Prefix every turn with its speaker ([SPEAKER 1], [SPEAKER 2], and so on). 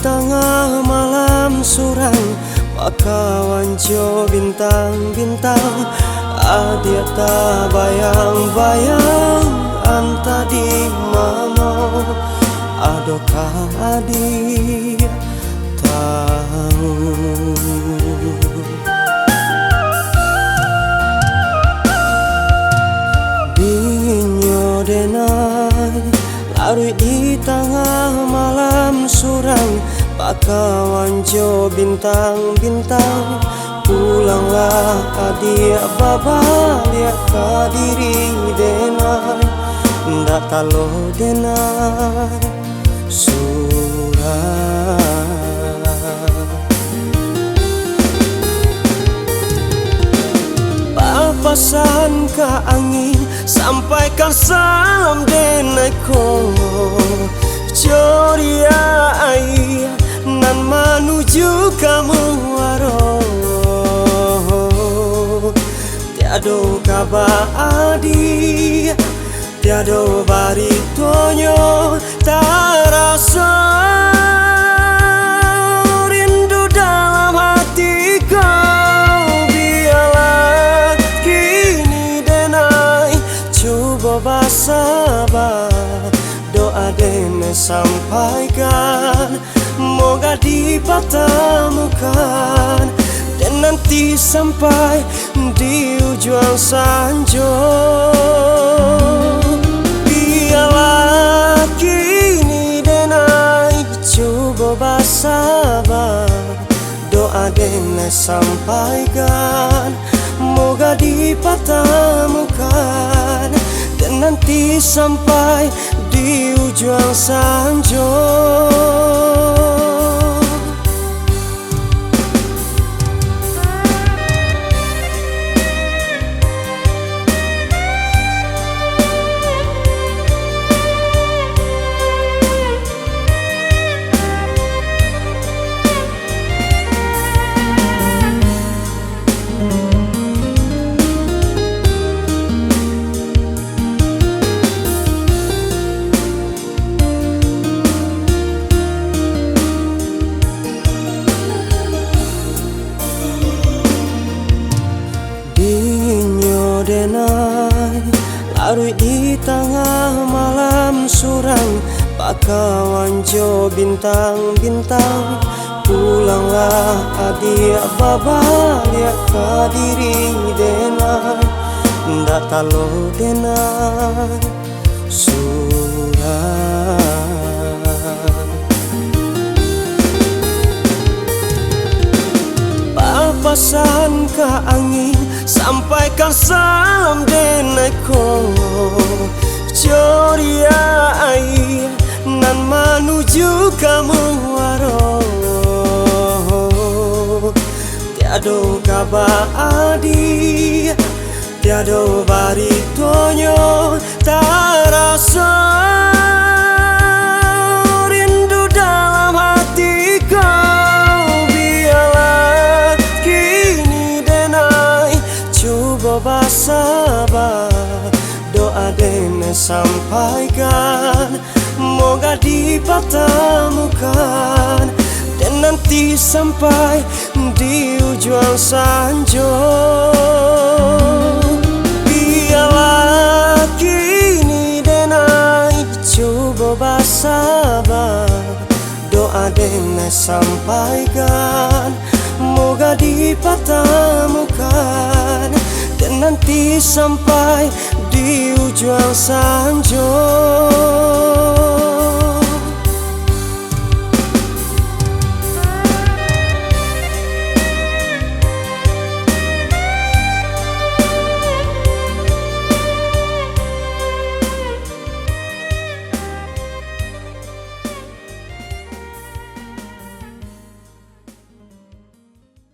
[SPEAKER 1] tengah malam suram, pakawan jo bintang-bintang. Adia tak bayang-bayang anta di mana. Adokah adia tahu? Dinyo denai larui di tengah malam suram, pakawan jo bintang-bintang. Pulanglah adia babaliak ka diri denai, ndak talo denai surat. Papasan ka angin, sampaikan salam denai ko. Joria ai nan menuju kamu waro. Tiado kabar adi, tiado baritonyo, tak rasa rindu dalam hatiku. Biarlah kini denai coba bersabar, doa dene sampaikan, moga dipertemukan dan nanti sampai di ujung sanjo. Biarlah kini denai coba bersabar, doa dene sampaikan, moga dipertemukan dan nanti sampai di ujung sanjo. Denai larui di tengah malam suram, pakawan jo bintang-bintang. Pulanglah adia babaliak ka diri denai, ndak talo denai surat. Papasan ka angin, sampaikan salam denai ko. Joria ai nan menuju kamu waro. Tiado kabar adi, tiado baritonyo, tak rasa rindu dalam hatiku. Biarlah kini denai coba bersabar, doa dene sampaikan, moga dipertemukan dan nanti sampai di ujung sanjo. Biarlah kini denai coba bersabar, doa dene sampaikan, moga dipertemukan dan nanti sampai di ujung sanjo.